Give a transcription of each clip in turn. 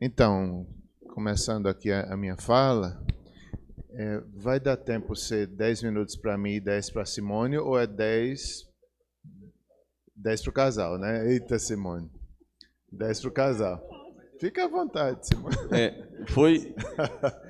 Então, começando aqui a minha fala, vai dar tempo ser 10 minutos para mim e 10 para Simone, ou é 10 para o casal, né? Eita, Simone. 10 para o casal. Fica à vontade, Simone.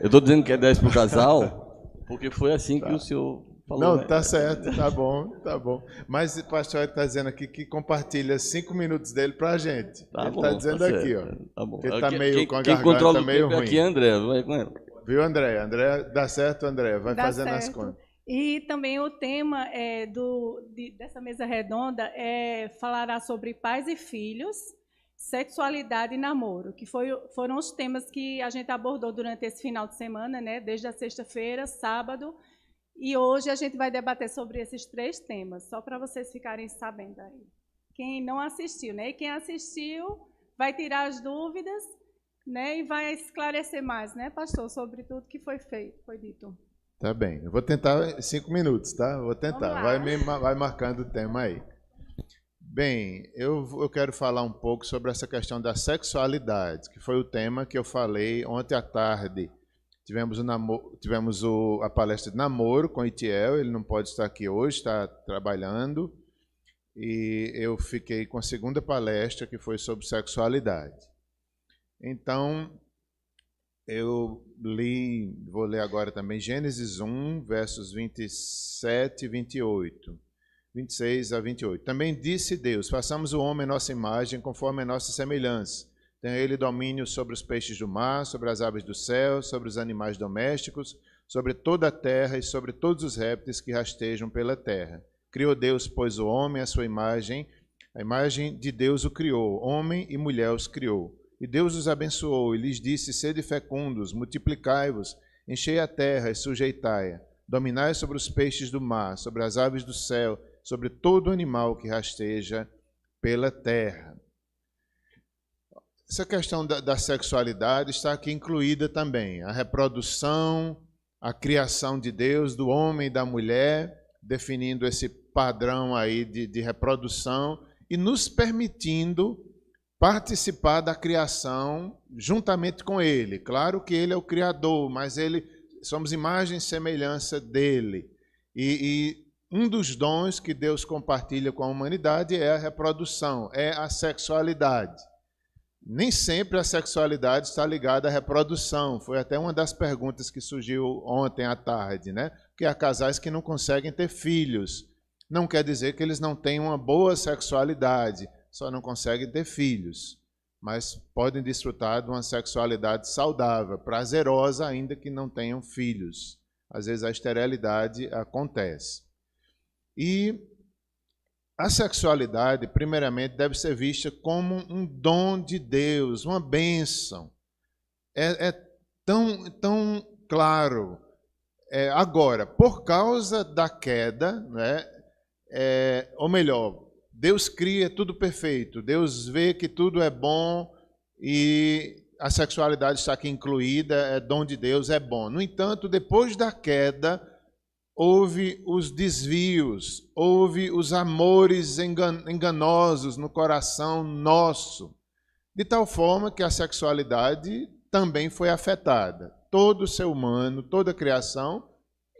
Eu estou dizendo que é 10 para o casal, porque foi assim que o senhor falou. Não, né? tá certo, tá bom. Mas o pastor está dizendo aqui que compartilha 5 minutos dele para a gente. Ele está dizendo aqui, ó. Tá bom. Que está meio com a quem garganta controla meio o tempo ruim. aqui é André, vai com ela. Viu, André? André, dá certo, André? Vai Dá fazendo as certo. contas. E também o tema dessa mesa redonda falará sobre pais e filhos, sexualidade e namoro, que foram os temas que a gente abordou durante esse final de semana, né? Desde a sexta-feira, sábado, e hoje a gente vai debater sobre esses 3 temas, só para vocês ficarem sabendo aí. Quem não assistiu, né? E quem assistiu vai tirar as dúvidas, né? E vai esclarecer mais, né, pastor, sobre tudo que foi dito. Tá bem. Eu vou tentar 5 minutos, tá? Vou tentar. Vai marcando o tema aí. Bem, eu quero falar um pouco sobre essa questão da sexualidade, que foi o tema que eu falei ontem à tarde. Tivemos a palestra de namoro com Itiel, ele não pode estar aqui hoje, está trabalhando. E eu fiquei com a segunda palestra, que foi sobre sexualidade. Então, eu vou ler agora também, Gênesis 1, versos 27 e 28. 26 a 28. Também disse Deus, façamos o homem à nossa imagem, conforme a nossa semelhança. Tenha ele domínio sobre os peixes do mar, sobre as aves do céu, sobre os animais domésticos, sobre toda a terra e sobre todos os répteis que rastejam pela terra. Criou Deus, pois, o homem à sua imagem, a imagem de Deus o criou, homem e mulher os criou. E Deus os abençoou e lhes disse, sede fecundos, multiplicai-vos, enchei a terra e sujeitai-a, dominai sobre os peixes do mar, sobre as aves do céu, sobre todo animal que rasteja pela terra. Essa questão da sexualidade está aqui incluída também. A reprodução, a criação de Deus, do homem e da mulher, definindo esse padrão aí de reprodução e nos permitindo participar da criação juntamente com Ele. Claro que Ele é o Criador, mas somos imagem e semelhança dEle. E um dos dons que Deus compartilha com a humanidade é a reprodução, é a sexualidade. Nem sempre a sexualidade está ligada à reprodução. Foi até uma das perguntas que surgiu ontem à tarde, né? Porque há casais que não conseguem ter filhos. Não quer dizer que eles não têm uma boa sexualidade, só não conseguem ter filhos. Mas podem desfrutar de uma sexualidade saudável, prazerosa, ainda que não tenham filhos. Às vezes a esterilidade acontece. E a sexualidade, primeiramente, deve ser vista como um dom de Deus, uma bênção. É tão claro. Agora, por causa da queda, né, ou melhor, Deus cria tudo perfeito, Deus vê que tudo é bom e a sexualidade está aqui incluída, é dom de Deus, é bom. No entanto, depois da queda, houve os desvios, houve os amores enganosos no coração nosso, de tal forma que a sexualidade também foi afetada. Todo ser humano, toda a criação,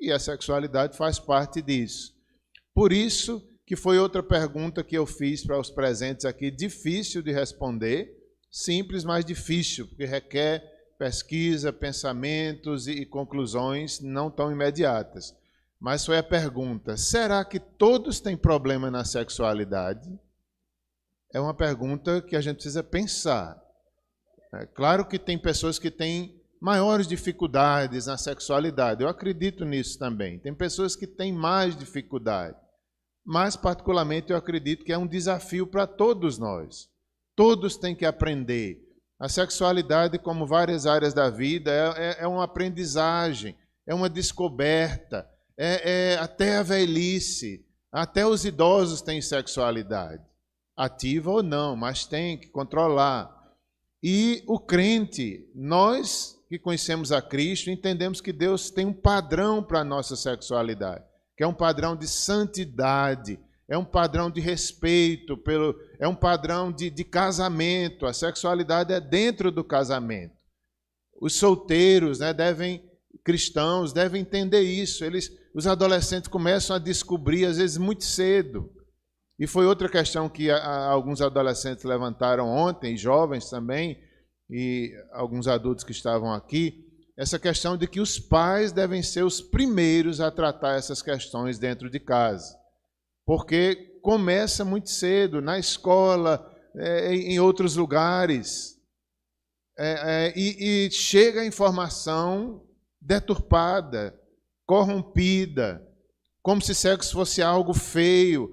e a sexualidade faz parte disso. Por isso que foi outra pergunta que eu fiz para os presentes aqui, difícil de responder, simples, mas difícil, porque requer pesquisa, pensamentos e conclusões não tão imediatas. Mas foi a pergunta, será que todos têm problema na sexualidade? É uma pergunta que a gente precisa pensar. É claro que tem pessoas que têm maiores dificuldades na sexualidade, eu acredito nisso também. Tem pessoas que têm mais dificuldade, mas particularmente eu acredito que é um desafio para todos nós. Todos têm que aprender. A sexualidade, como várias áreas da vida, é uma aprendizagem, é uma descoberta. Até a velhice, até os idosos têm sexualidade, ativa ou não, mas tem que controlar. E o crente, nós que conhecemos a Cristo, entendemos que Deus tem um padrão para a nossa sexualidade, que é um padrão de santidade, é um padrão de respeito, é um padrão de casamento. A sexualidade é dentro do casamento. Os solteiros, né, cristãos devem entender isso. Os adolescentes começam a descobrir, às vezes, muito cedo. E foi outra questão que alguns adolescentes levantaram ontem, jovens também, e alguns adultos que estavam aqui, essa questão de que os pais devem ser os primeiros a tratar essas questões dentro de casa. Porque começa muito cedo, na escola, em outros lugares, e chega a informação deturpada, corrompida, como se sexo fosse algo feio,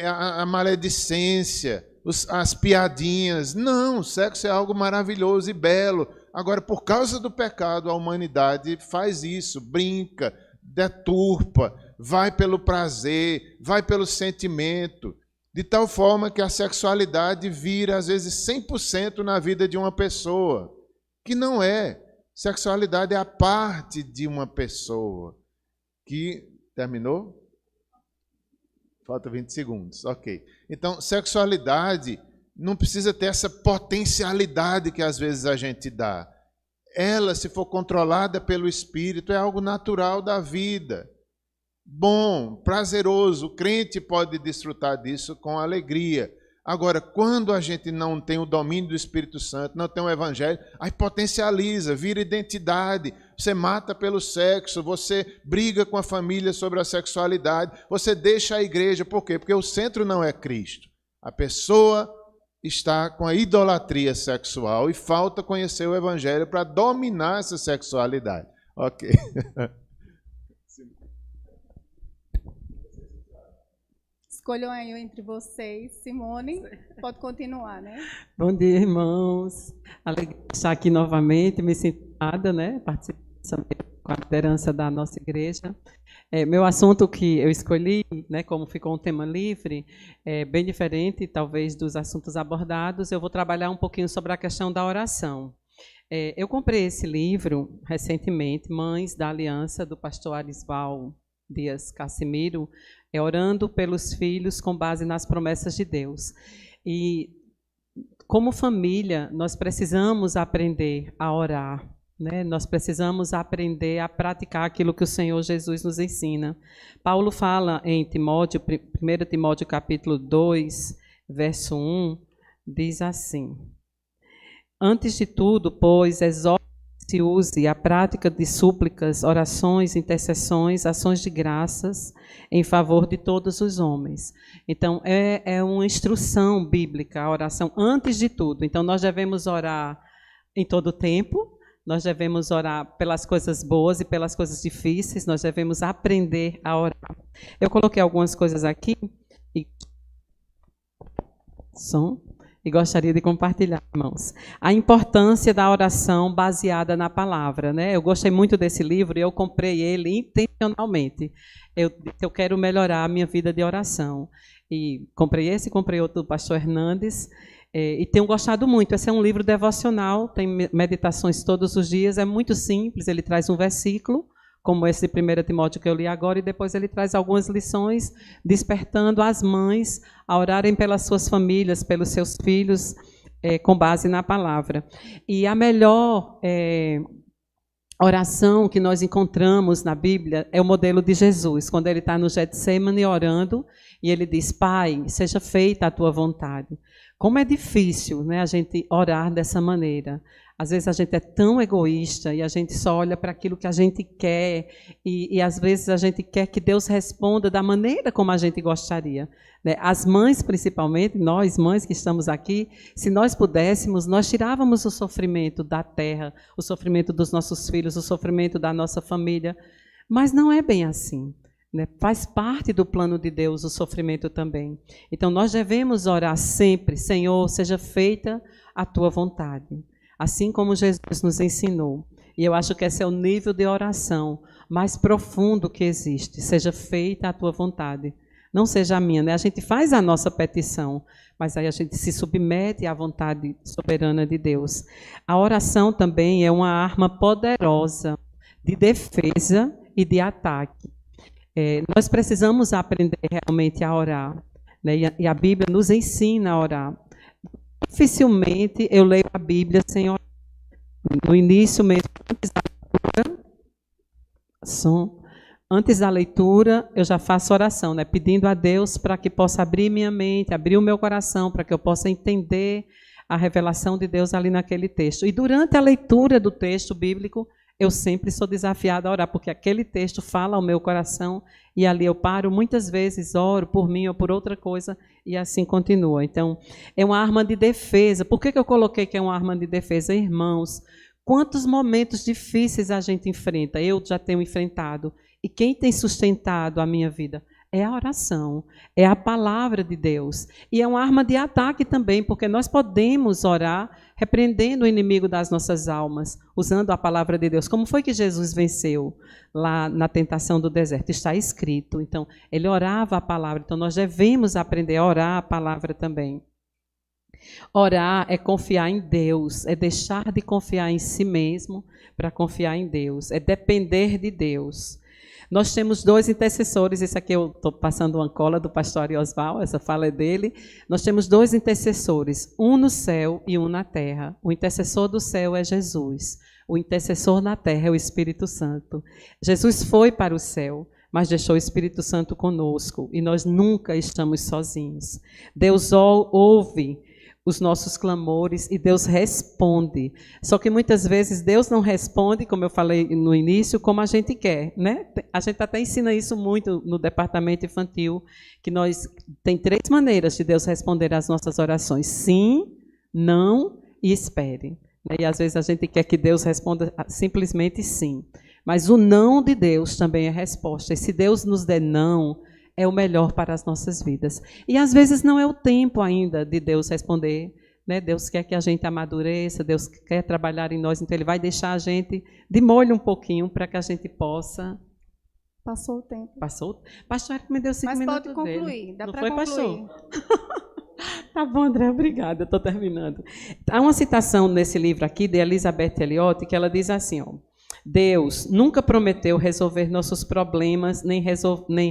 a maledicência, as piadinhas. Não, sexo é algo maravilhoso e belo. Agora, por causa do pecado, a humanidade faz isso, brinca, deturpa, vai pelo prazer, vai pelo sentimento, de tal forma que a sexualidade vira, às vezes, 100% na vida de uma pessoa, que não é. Sexualidade é a parte de uma pessoa que... Terminou? Falta 20 segundos, ok. Então, sexualidade não precisa ter essa potencialidade que às vezes a gente dá. Ela, se for controlada pelo Espírito, é algo natural da vida. Bom, prazeroso, o crente pode desfrutar disso com alegria. Agora, quando a gente não tem o domínio do Espírito Santo, não tem o Evangelho, aí potencializa, vira identidade. Você mata pelo sexo, você briga com a família sobre a sexualidade, você deixa a igreja. Por quê? Porque o centro não é Cristo. A pessoa está com a idolatria sexual e falta conhecer o Evangelho para dominar essa sexualidade. Ok. Escolham aí entre vocês. Simone, pode continuar, né? Bom dia, irmãos. Alegria de estar aqui novamente, me sinto honrada, né? Participando com a liderança da nossa igreja. Meu assunto que eu escolhi, né, como ficou um tema livre, é bem diferente, talvez, dos assuntos abordados. Eu vou trabalhar um pouquinho sobre a questão da oração. Eu comprei esse livro recentemente, Mães da Aliança, do pastor Arisval Dias Cassimiro, Orando pelos Filhos com base nas promessas de Deus. E, como família, nós precisamos aprender a orar, né? Nós precisamos aprender a praticar aquilo que o Senhor Jesus nos ensina. Paulo fala em Timóteo, 1 Timóteo capítulo 2, verso 1, diz assim: Antes de tudo, pois, se use a prática de súplicas, orações, intercessões, ações de graças em favor de todos os homens. Então, é uma instrução bíblica, a oração antes de tudo. Então, nós devemos orar em todo o tempo, nós devemos orar pelas coisas boas e pelas coisas difíceis, nós devemos aprender a orar. Eu coloquei algumas coisas aqui e gostaria de compartilhar, irmãos. A importância da oração baseada na palavra, né? Eu gostei muito desse livro e eu comprei ele intencionalmente. Eu quero melhorar a minha vida de oração. E comprei esse, comprei outro do pastor Hernandes, e tenho gostado muito. Esse é um livro devocional, tem meditações todos os dias, é muito simples, ele traz um versículo, como esse de 1 Timóteo que eu li agora, e depois ele traz algumas lições, despertando as mães a orarem pelas suas famílias, pelos seus filhos, com base na palavra. E a melhor oração que nós encontramos na Bíblia é o modelo de Jesus, quando ele está no Getsemane orando, e ele diz: Pai, seja feita a tua vontade. Como é difícil, né, a gente orar dessa maneira. Às vezes a gente é tão egoísta e a gente só olha para aquilo que a gente quer e às vezes a gente quer que Deus responda da maneira como a gente gostaria, né? As mães, principalmente, nós mães que estamos aqui, se nós pudéssemos, nós tirávamos o sofrimento da terra, o sofrimento dos nossos filhos, o sofrimento da nossa família, mas não é bem assim. Faz parte do plano de Deus o sofrimento também. Então, nós devemos orar sempre: Senhor, seja feita a tua vontade, assim como Jesus nos ensinou. E eu acho que esse é o nível de oração mais profundo que existe: seja feita a tua vontade, não seja a minha, né? A gente faz a nossa petição, mas aí a gente se submete à vontade soberana de Deus. A oração também é uma arma poderosa de defesa e de ataque. Nós precisamos aprender realmente a orar. né? E a Bíblia nos ensina a orar. Dificilmente eu leio a Bíblia sem orar. No início mesmo, antes da leitura, eu já faço oração, né? Pedindo a Deus para que possa abrir minha mente, abrir o meu coração, para que eu possa entender a revelação de Deus ali naquele texto. E durante a leitura do texto bíblico, eu sempre sou desafiada a orar, porque aquele texto fala ao meu coração e ali eu paro, muitas vezes oro por mim ou por outra coisa e assim continua. Então, é uma arma de defesa. Por que eu coloquei que é uma arma de defesa? Irmãos, quantos momentos difíceis a gente enfrenta, eu já tenho enfrentado, e quem tem sustentado a minha vida? É a oração, é a palavra de Deus. E é uma arma de ataque também, porque nós podemos orar repreendendo o inimigo das nossas almas, usando a palavra de Deus. Como foi que Jesus venceu lá na tentação do deserto? Está escrito. Então, ele orava a palavra. Então, nós devemos aprender a orar a palavra também. Orar é confiar em Deus, é deixar de confiar em si mesmo para confiar em Deus, é depender de Deus. Nós temos 2 intercessores, esse aqui eu estou passando uma cola do pastor Oswald, essa fala é dele. Nós temos 2 intercessores, um no céu e um na terra. O intercessor do céu é Jesus, o intercessor na terra é o Espírito Santo. Jesus foi para o céu, mas deixou o Espírito Santo conosco, e nós nunca estamos sozinhos. Deus ouve os nossos clamores e Deus responde. Só que muitas vezes Deus não responde, como eu falei no início, como a gente quer, né? A gente até ensina isso muito no departamento infantil, que tem 3 maneiras de Deus responder às nossas orações: sim, não e espere. E às vezes a gente quer que Deus responda simplesmente sim. Mas o não de Deus também é resposta. E se Deus nos der não, é o melhor para as nossas vidas. E às vezes não é o tempo ainda de Deus responder, né? Deus quer que a gente amadureça, Deus quer trabalhar em nós, então Ele vai deixar a gente de molho um pouquinho para que a gente possa... Passou o tempo. Passou? Pastor, me deu 5 minutos. Mas pode concluir, dá para concluir. Pastor? Tá bom, André, obrigada, estou terminando. Há uma citação nesse livro aqui de Elizabeth Elliot, que ela diz assim, ó: Deus nunca prometeu resolver nossos problemas, nem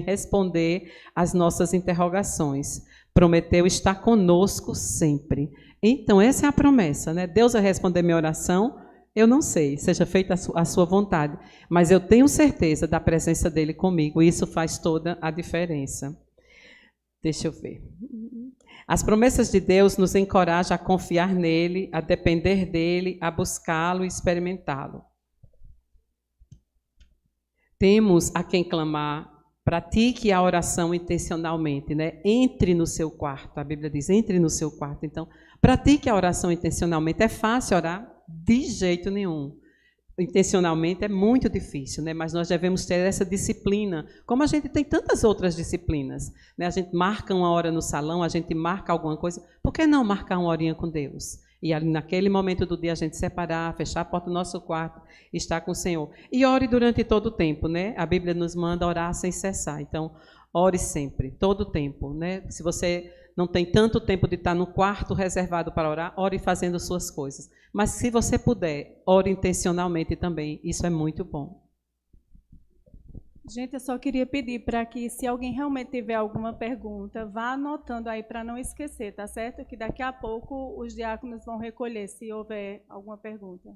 responder às nossas interrogações. Prometeu estar conosco sempre. Então, essa é a promessa, né? Deus vai responder minha oração, eu não sei, seja feita a sua vontade, mas eu tenho certeza da presença dele comigo, e isso faz toda a diferença. Deixa eu ver. As promessas de Deus nos encorajam a confiar nele, a depender dele, a buscá-lo e experimentá-lo. Temos a quem clamar. Pratique a oração intencionalmente, né? Entre no seu quarto. A Bíblia diz, entre no seu quarto. Então, pratique a oração intencionalmente. É fácil orar? De jeito nenhum. Intencionalmente é muito difícil, né? Mas nós devemos ter essa disciplina, como a gente tem tantas outras disciplinas, né? A gente marca uma hora no salão, a gente marca alguma coisa. Por que não marcar uma horinha com Deus? E ali, naquele momento do dia, a gente separar, fechar a porta do nosso quarto, estar com o Senhor. E ore durante todo o tempo, né? A Bíblia nos manda orar sem cessar. Então, ore sempre, todo o tempo, né? Se você não tem tanto tempo de estar no quarto reservado para orar, ore fazendo suas coisas. Mas, se você puder, ore intencionalmente também. Isso é muito bom. Gente, eu só queria pedir para que, se alguém realmente tiver alguma pergunta, vá anotando aí para não esquecer, tá certo? Que daqui a pouco os diáconos vão recolher, se houver alguma pergunta.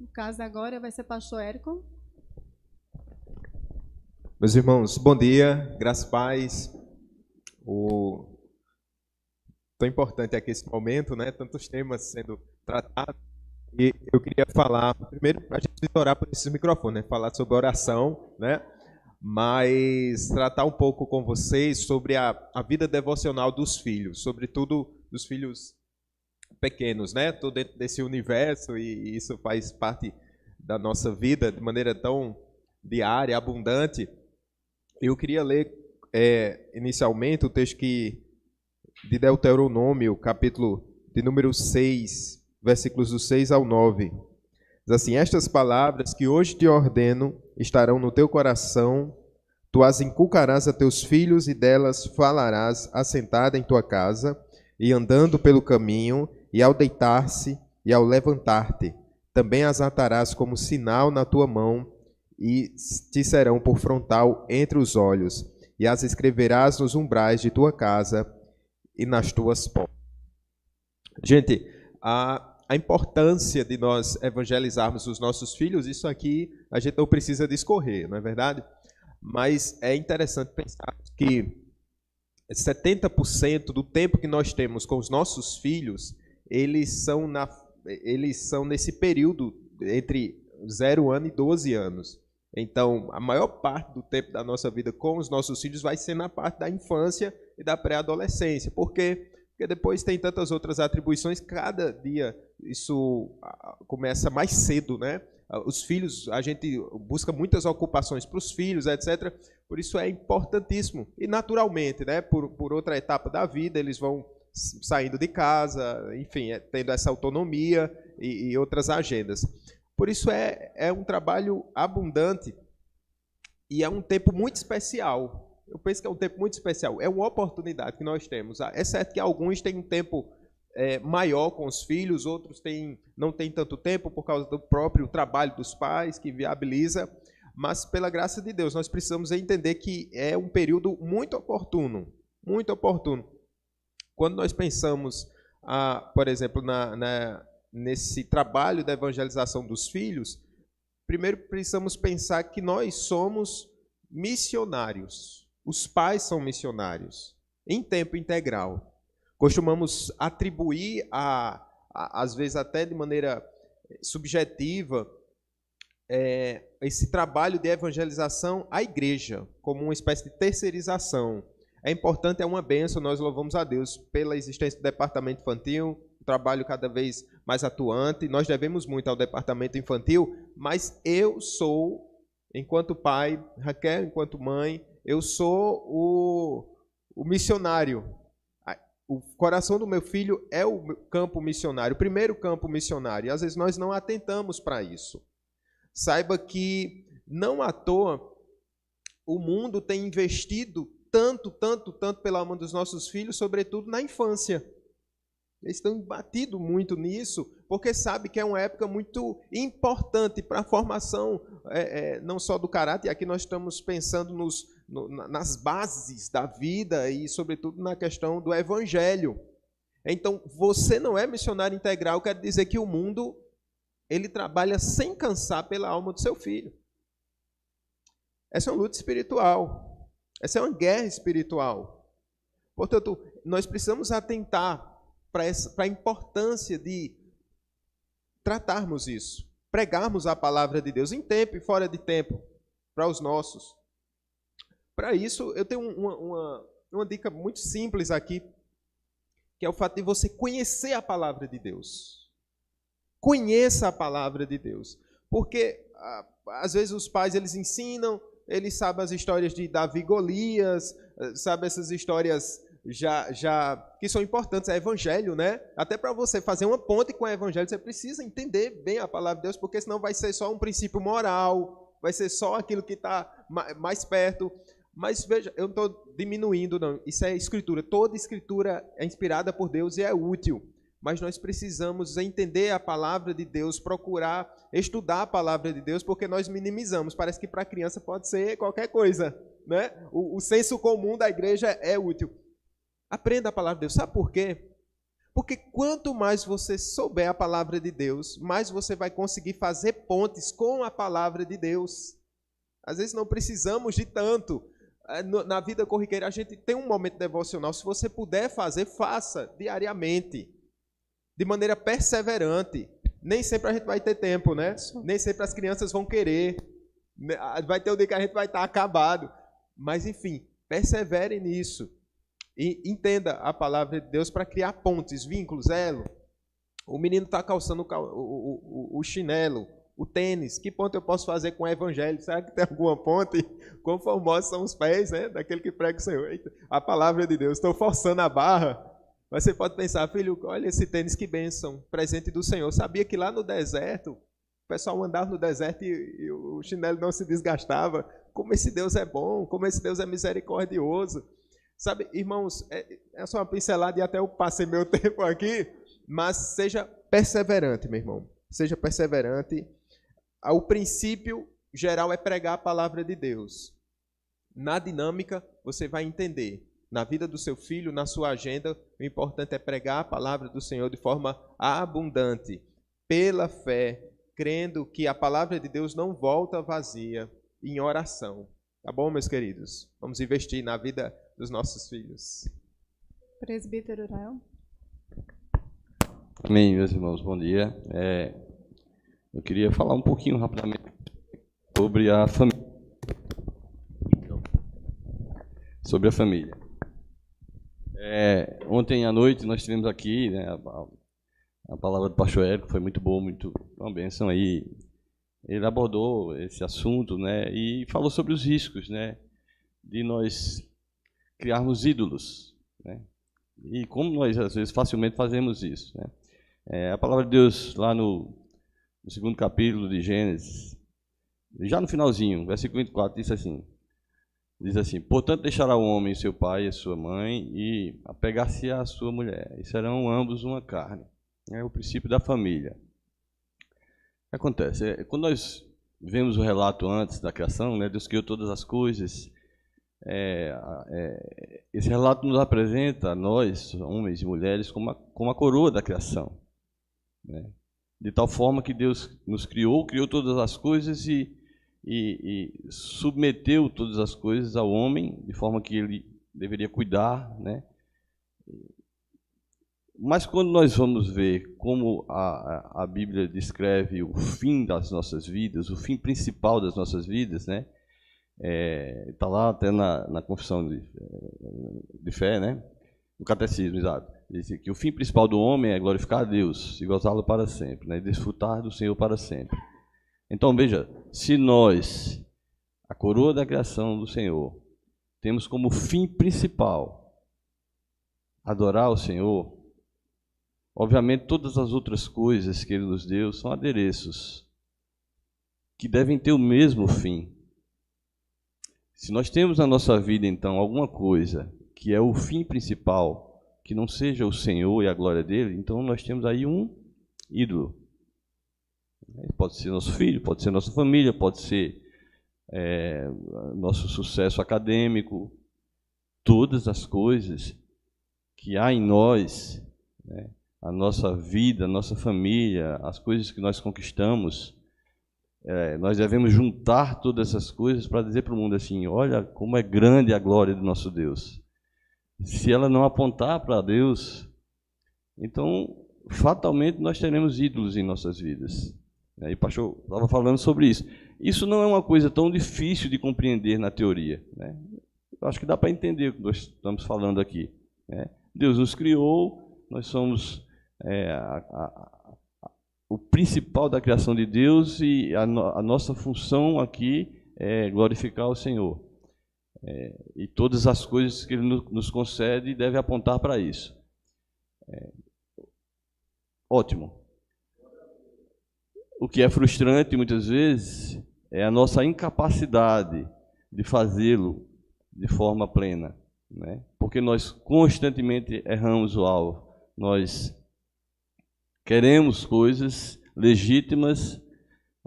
No caso agora vai ser pastor Érico. Meus irmãos, bom dia, graças e paz. Tão importante aqui esse momento, né? Tantos temas sendo tratados. E eu queria falar, primeiro, a gente precisa orar por esses microfones, né? Falar sobre oração, né? Mas tratar um pouco com vocês sobre a vida devocional dos filhos, sobretudo dos filhos pequenos, né? Estou dentro desse universo e isso faz parte da nossa vida de maneira tão diária, abundante. Eu queria ler inicialmente o texto de Deuteronômio, capítulo de número 6, versículos do 6 ao 9. Diz assim: estas palavras que hoje te ordeno estarão no teu coração, tu as inculcarás a teus filhos e delas falarás assentada em tua casa e andando pelo caminho e ao deitar-se e ao levantar-te. Também as atarás como sinal na tua mão e te serão por frontal entre os olhos. e as escreverás nos umbrais de tua casa e nas tuas portas. Gente, a importância de nós evangelizarmos os nossos filhos, isso aqui a gente não precisa discorrer, não é verdade? Mas é interessante pensar que 70% do tempo que nós temos com os nossos filhos, eles são nesse período entre 0 ano e 12 anos. Então, a maior parte do tempo da nossa vida com os nossos filhos vai ser na parte da infância e da pré-adolescência. Por quê? Porque depois tem tantas outras atribuições, cada dia isso começa mais cedo, né? Os filhos, a gente busca muitas ocupações para os filhos, etc. Por isso é importantíssimo. E naturalmente, né? Por outra etapa da vida, eles vão saindo de casa, enfim, tendo essa autonomia e outras agendas. Por isso é um trabalho abundante e é um tempo muito especial. Eu penso que é um tempo muito especial. É uma oportunidade que nós temos. É certo que alguns têm um tempo maior com os filhos, outros não têm tanto tempo por causa do próprio trabalho dos pais, que viabiliza. Mas, pela graça de Deus, nós precisamos entender que é um período muito oportuno. Muito oportuno. Quando nós pensamos, por exemplo, nesse trabalho da evangelização dos filhos, primeiro precisamos pensar que nós somos missionários. Os pais são missionários, em tempo integral. Costumamos atribuir, às vezes até de maneira subjetiva, esse trabalho de evangelização à igreja, como uma espécie de terceirização. É importante, é uma bênção, nós louvamos a Deus pela existência do departamento infantil, um trabalho cada vez mais atuante. Nós devemos muito ao departamento infantil, mas eu sou, enquanto pai, Raquel, enquanto mãe, eu sou o missionário. O coração do meu filho é o campo missionário, o primeiro campo missionário. E às vezes nós não atentamos para isso. Saiba que, não à toa, o mundo tem investido tanto pela mão dos nossos filhos, sobretudo na infância. Eles estão batido muito nisso, porque sabe que é uma época muito importante para a formação, não só do caráter, e aqui nós estamos pensando nas bases da vida e, sobretudo, na questão do evangelho. Então, você não é missionário integral, quer dizer que o mundo ele trabalha sem cansar pela alma do seu filho. Essa é uma luta espiritual. Essa é uma guerra espiritual. Portanto, nós precisamos atentar para a importância de tratarmos isso, pregarmos a palavra de Deus em tempo e fora de tempo para os nossos. Para isso, eu tenho uma dica muito simples aqui, que é o fato de você conhecer a palavra de Deus. Conheça a palavra de Deus. Porque, às vezes, os pais, eles ensinam, eles sabem as histórias de Davi e Golias, sabem essas histórias já que são importantes, é evangelho, né? Até para você fazer uma ponte com o evangelho, você precisa entender bem a palavra de Deus, porque senão vai ser só um princípio moral, vai ser só aquilo que está mais perto. Mas veja, eu não estou diminuindo, não. Isso é escritura. Toda escritura é inspirada por Deus e é útil. Mas nós precisamos entender a palavra de Deus, procurar estudar a palavra de Deus, porque nós minimizamos. Parece que para a criança pode ser qualquer coisa, né? O senso comum da igreja é útil. Aprenda a palavra de Deus. Sabe por quê? Porque quanto mais você souber a palavra de Deus, mais você vai conseguir fazer pontes com a palavra de Deus. Às vezes não precisamos de tanto. Na vida corriqueira a gente tem um momento devocional. Se você puder fazer, faça diariamente, de maneira perseverante. Nem sempre a gente vai ter tempo, né? Nem sempre as crianças vão querer. Vai ter um dia que a gente vai estar acabado. Mas enfim, persevere nisso. E entenda a palavra de Deus para criar pontes, vínculos, elo. O menino está calçando o chinelo, o tênis. Que ponte eu posso fazer com o evangelho? Será que tem alguma ponte? Quão formosos são os pés, né? Daquele que prega o Senhor. Eita, a palavra de Deus. Estou forçando a barra. Mas você pode pensar, filho, olha esse tênis, que bênção, presente do Senhor. Sabia que lá no deserto, o pessoal andava no deserto e o chinelo não se desgastava. Como esse Deus é bom, como esse Deus é misericordioso. Sabe, irmãos, é só uma pincelada e até eu passei meu tempo aqui, mas seja perseverante, meu irmão. Seja perseverante. O princípio geral é pregar a palavra de Deus. Na dinâmica, você vai entender. Na vida do seu filho, na sua agenda, o importante é pregar a palavra do Senhor de forma abundante, pela fé, crendo que a palavra de Deus não volta vazia, em oração. Tá bom, meus queridos? Vamos investir na vida dos nossos filhos. Presbítero Rael. Amém, meus irmãos, bom dia. Eu queria falar um pouquinho rapidamente sobre a família. Sobre a família. Ontem à noite nós tivemos aqui, né, a palavra do pastor Érico, foi muito boa, muito uma bênção aí. Ele abordou esse assunto, né, e falou sobre os riscos, né, de nós criarmos ídolos, né, e como nós às vezes facilmente fazemos isso, né. A palavra de Deus lá no segundo capítulo de Gênesis, já no finalzinho, versículo 24, diz assim: portanto deixará o homem seu pai e sua mãe e apegar-se à sua mulher, e serão ambos uma carne. É o princípio da família. O que acontece? Quando nós vemos o relato antes da criação, né, Deus criou todas as coisas, esse relato nos apresenta a nós, homens e mulheres, como a coroa da criação, né? De tal forma que Deus nos criou todas as coisas e submeteu todas as coisas ao homem, de forma que ele deveria cuidar, né? Mas quando nós vamos ver como a Bíblia descreve o fim das nossas vidas, o fim principal das nossas vidas, né? Está lá até na confissão de fé, né? No catecismo, exato. Diz que o fim principal do homem é glorificar a Deus e gozá-lo para sempre, né? E desfrutar do Senhor para sempre. Então, veja, se nós, a coroa da criação do Senhor, temos como fim principal adorar o Senhor, obviamente todas as outras coisas que Ele nos deu são adereços, que devem ter o mesmo fim. Se nós temos na nossa vida, então, alguma coisa que é o fim principal, que não seja o Senhor e a glória dEle, então nós temos aí um ídolo. Pode ser nosso filho, pode ser nossa família, pode ser nosso sucesso acadêmico, todas as coisas que há em nós, né, a nossa vida, a nossa família, as coisas que nós conquistamos, nós devemos juntar todas essas coisas para dizer para o mundo assim: olha como é grande a glória do nosso Deus. Se ela não apontar para Deus, então fatalmente nós teremos ídolos em nossas vidas. E o pastor estava falando sobre isso. Isso não é uma coisa tão difícil de compreender na teoria, né? Eu acho que dá para entender o que nós estamos falando aqui, né? Deus nos criou, nós somos o principal da criação de Deus e a nossa função aqui é glorificar o Senhor. E todas as coisas que Ele nos concede devem apontar para isso. Ótimo. O que é frustrante muitas vezes é a nossa incapacidade de fazê-lo de forma plena, né? Porque nós constantemente erramos o alvo. Nós queremos coisas legítimas,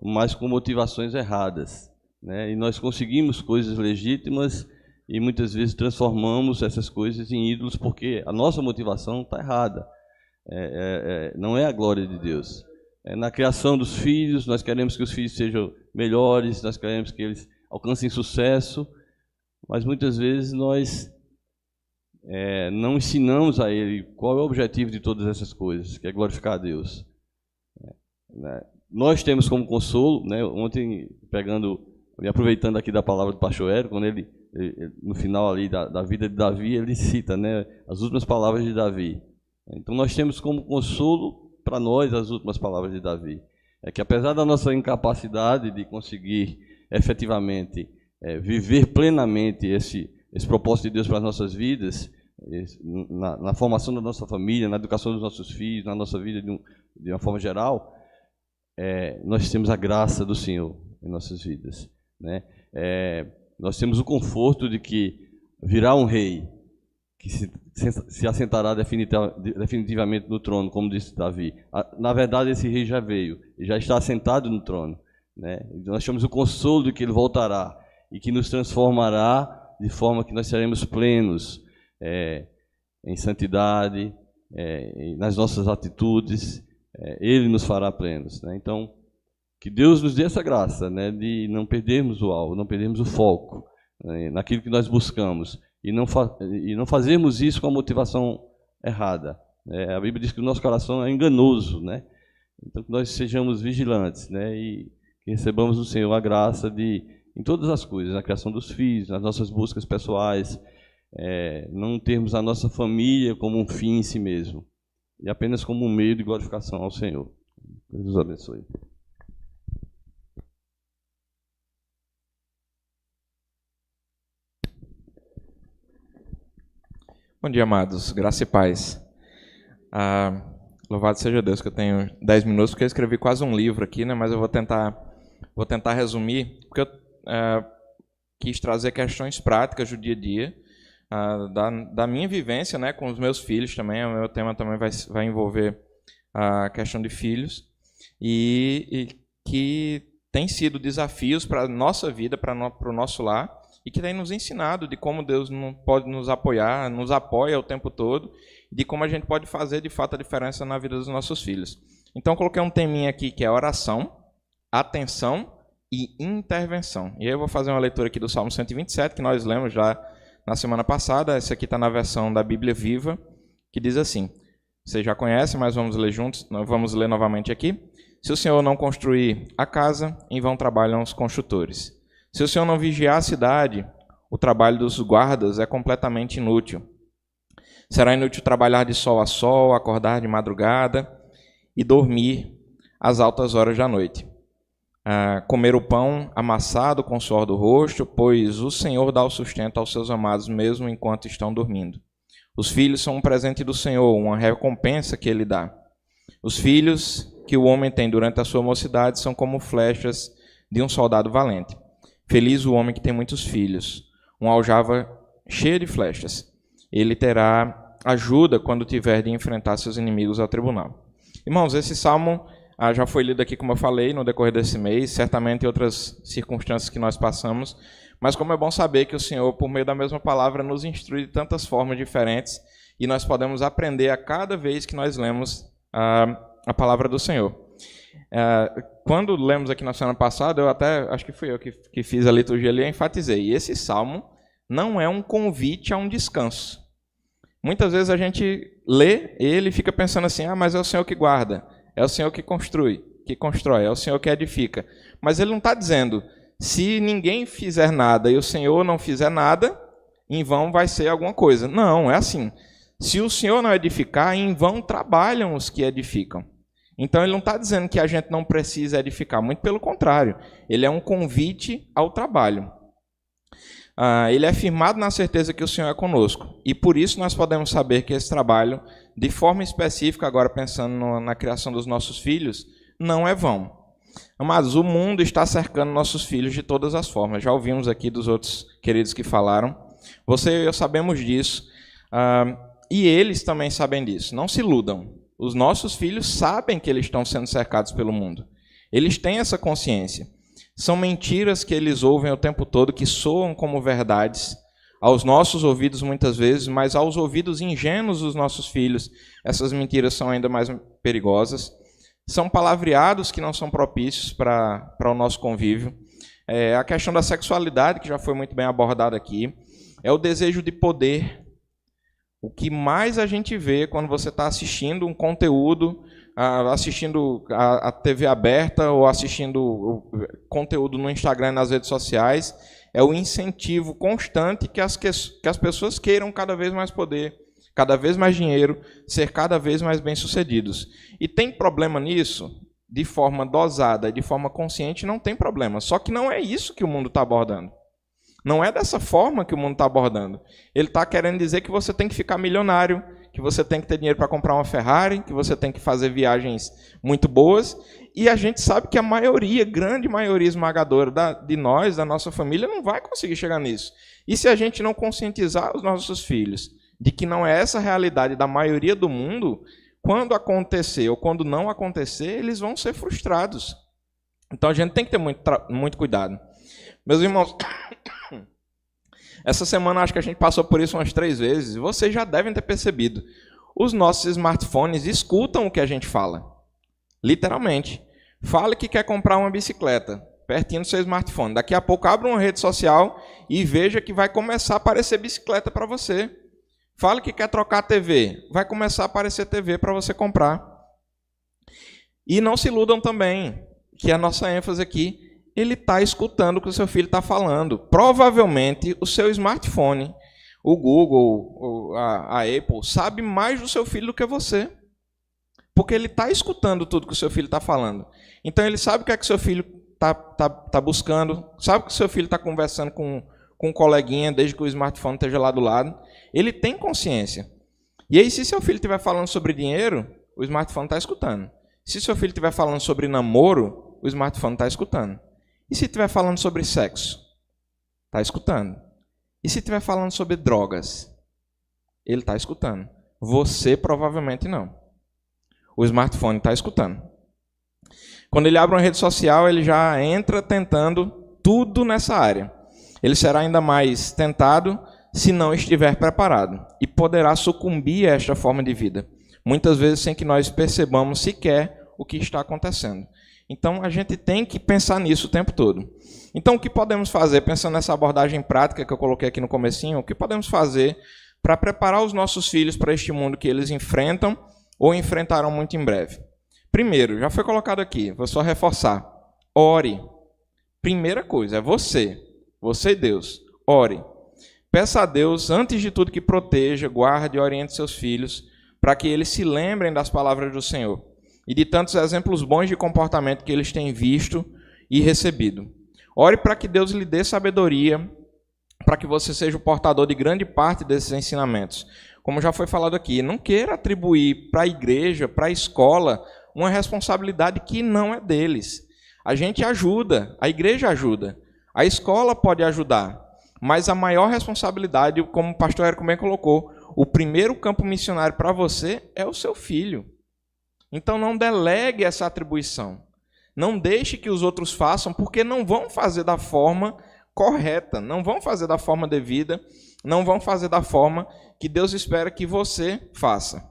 mas com motivações erradas, né? E nós conseguimos coisas legítimas e muitas vezes transformamos essas coisas em ídolos porque a nossa motivação está errada. Não é a glória de Deus. Na criação dos filhos, nós queremos que os filhos sejam melhores, nós queremos que eles alcancem sucesso, mas muitas vezes nós não ensinamos a ele qual é o objetivo de todas essas coisas, que é glorificar a Deus. Nós temos como consolo, né, ontem aproveitando aqui da palavra do pastor Érico, quando ele no final ali da vida de Davi, ele cita, né, as últimas palavras de Davi. Então nós temos como consolo para nós as últimas palavras de Davi. É que apesar da nossa incapacidade de conseguir efetivamente viver plenamente esse propósito de Deus para as nossas vidas, na formação da nossa família, na educação dos nossos filhos, na nossa vida de uma forma geral, nós temos a graça do Senhor em nossas vidas, né? Nós temos o conforto de que virá um rei que se assentará definitivamente no trono, como disse Davi. Na verdade, esse rei já veio e já está assentado no trono, né? Nós temos o consolo de que ele voltará e que nos transformará de forma que nós seremos plenos em santidade, nas nossas atitudes, Ele nos fará plenos, né? Então, que Deus nos dê essa graça, né, de não perdermos o alvo, não perdermos o foco, né, naquilo que nós buscamos, e não fazermos isso com a motivação errada. A Bíblia diz que o nosso coração é enganoso, né? Então, que nós sejamos vigilantes, né, e que recebamos do Senhor a graça de, em todas as coisas, na criação dos filhos, nas nossas buscas pessoais, não termos a nossa família como um fim em si mesmo, e apenas como um meio de glorificação ao Senhor. Deus os abençoe. Bom dia, amados. Graça e paz. Louvado seja Deus que eu tenho 10 minutos, porque eu escrevi quase um livro aqui, né? Mas eu vou tentar resumir, porque eu quis trazer questões práticas do dia a dia, da minha vivência, né, com os meus filhos também. O meu tema também vai envolver a questão de filhos, e que tem sido desafios para a nossa vida, para o nosso lar, e que tem nos ensinado de como Deus não pode nos apoiar, nos apoia o tempo todo, de como a gente pode fazer de fato a diferença na vida dos nossos filhos. Então eu coloquei um teminha aqui que é oração, atenção e intervenção. E aí eu vou fazer uma leitura aqui do Salmo 127, que nós lemos já na semana passada. Essa aqui está na versão da Bíblia Viva, que diz assim, você já conhece, mas vamos ler juntos, vamos ler novamente aqui. Se o Senhor não construir a casa, em vão trabalham os construtores. Se o Senhor não vigiar a cidade, o trabalho dos guardas é completamente inútil. Será inútil trabalhar de sol a sol, acordar de madrugada e dormir às altas horas da noite. Comer o pão amassado com o suor do rosto, pois o Senhor dá o sustento aos seus amados mesmo enquanto estão dormindo. Os filhos são um presente do Senhor, uma recompensa que Ele dá. Os filhos que o homem tem durante a sua mocidade são como flechas de um soldado valente. Feliz o homem que tem muitos filhos, uma aljava cheia de flechas. Ele terá ajuda quando tiver de enfrentar seus inimigos ao tribunal. Irmãos, esse salmo já foi lido aqui, como eu falei, no decorrer desse mês, certamente em outras circunstâncias que nós passamos, mas como é bom saber que o Senhor, por meio da mesma palavra, nos instrui de tantas formas diferentes, e nós podemos aprender a cada vez que nós lemos a palavra do Senhor. Quando lemos aqui na semana passada, eu até, acho que fui eu que fiz a liturgia ali, e enfatizei, e esse salmo não é um convite a um descanso. Muitas vezes a gente lê ele e fica pensando assim, mas é o Senhor que guarda, é o Senhor que constrói, é o Senhor que edifica. Mas ele não está dizendo, se ninguém fizer nada e o Senhor não fizer nada, em vão vai ser alguma coisa. Não, é assim, se o Senhor não edificar, em vão trabalham os que edificam. Então ele não está dizendo que a gente não precisa edificar, muito pelo contrário, ele é um convite ao trabalho. Ele é firmado na certeza que o Senhor é conosco, e por isso nós podemos saber que esse trabalho, de forma específica, agora pensando na criação dos nossos filhos, não é vão. Amados, o mundo está cercando nossos filhos de todas as formas, já ouvimos aqui dos outros queridos que falaram, você e eu sabemos disso, e eles também sabem disso, não se iludam. Os nossos filhos sabem que eles estão sendo cercados pelo mundo. Eles têm essa consciência. São mentiras que eles ouvem o tempo todo, que soam como verdades, aos nossos ouvidos muitas vezes, mas aos ouvidos ingênuos dos nossos filhos, essas mentiras são ainda mais perigosas. São palavreados que não são propícios para o nosso convívio. A questão da sexualidade, que já foi muito bem abordada aqui, é o desejo de poder. O que mais a gente vê quando você está assistindo um conteúdo, assistindo a TV aberta ou assistindo conteúdo no Instagram e nas redes sociais, é o incentivo constante que as pessoas queiram cada vez mais poder, cada vez mais dinheiro, ser cada vez mais bem-sucedidos. E tem problema nisso? De forma dosada, de forma consciente, não tem problema. Só que não é isso que o mundo está abordando. Não é dessa forma que o mundo está abordando. Ele está querendo dizer que você tem que ficar milionário, que você tem que ter dinheiro para comprar uma Ferrari, que você tem que fazer viagens muito boas. E a gente sabe que a maioria, grande maioria esmagadora de nós, da nossa família, não vai conseguir chegar nisso. E se a gente não conscientizar os nossos filhos de que não é essa a realidade da maioria do mundo, quando acontecer ou quando não acontecer, eles vão ser frustrados. Então a gente tem que ter muito cuidado. Meus irmãos, Essa semana acho que a gente passou por isso umas 3 vezes, e vocês já devem ter percebido. Os nossos smartphones escutam o que a gente fala. Literalmente. Fala que quer comprar uma bicicleta, pertinho do seu smartphone. Daqui a pouco abre uma rede social e veja que vai começar a aparecer bicicleta para você. Fala que quer trocar a TV, vai começar a aparecer TV para você comprar. E não se iludam também, que a nossa ênfase aqui, ele está escutando o que o seu filho está falando. Provavelmente o seu smartphone, o Google, a Apple, sabe mais do seu filho do que você. Porque ele está escutando tudo que o seu filho está falando. Então ele sabe o que é que o seu filho está buscando, sabe que o seu filho está conversando com um coleguinha, desde que o smartphone esteja lá do lado. Ele tem consciência. E aí, se seu filho estiver falando sobre dinheiro, o smartphone está escutando. Se seu filho estiver falando sobre namoro, o smartphone está escutando. E se estiver falando sobre sexo? Está escutando. E se estiver falando sobre drogas? Ele está escutando. Você provavelmente não. O smartphone está escutando. Quando ele abre uma rede social, ele já entra tentando tudo nessa área. Ele será ainda mais tentado se não estiver preparado e poderá sucumbir a esta forma de vida, muitas vezes sem que nós percebamos sequer o que está acontecendo. Então, a gente tem que pensar nisso o tempo todo. Então, o que podemos fazer, pensando nessa abordagem prática que eu coloquei aqui no comecinho, o que podemos fazer para preparar os nossos filhos para este mundo que eles enfrentam ou enfrentarão muito em breve? Primeiro, já foi colocado aqui, vou só reforçar. Ore. Primeira coisa, é você e Deus. Ore. Peça a Deus, antes de tudo, que proteja, guarde e oriente seus filhos, para que eles se lembrem das palavras do Senhor e de tantos exemplos bons de comportamento que eles têm visto e recebido. Ore para que Deus lhe dê sabedoria, para que você seja o portador de grande parte desses ensinamentos. Como já foi falado aqui, não queira atribuir para a igreja, para a escola, uma responsabilidade que não é deles. A gente ajuda, a igreja ajuda, a escola pode ajudar, mas a maior responsabilidade, como o pastor Érico bem colocou, o primeiro campo missionário para você é o seu filho. Então não delegue essa atribuição. Não deixe que os outros façam, porque não vão fazer da forma correta, não vão fazer da forma devida, não vão fazer da forma que Deus espera que você faça.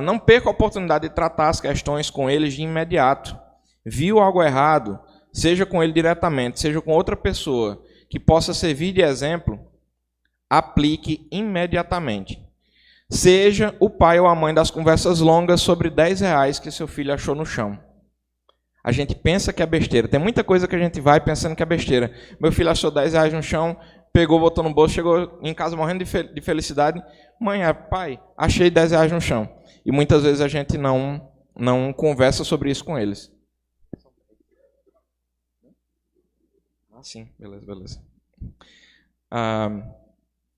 Não perca a oportunidade de tratar as questões com eles de imediato. Viu algo errado, seja com ele diretamente, seja com outra pessoa, que possa servir de exemplo, aplique imediatamente. Seja o pai ou a mãe das conversas longas sobre R$10 que seu filho achou no chão. A gente pensa que é besteira. Tem muita coisa que a gente vai pensando que é besteira. Meu filho achou R$10 no chão, pegou, botou no bolso, chegou em casa morrendo de felicidade. Mãe, pai, achei R$10 no chão. E muitas vezes a gente não conversa sobre isso com eles. Sim, beleza.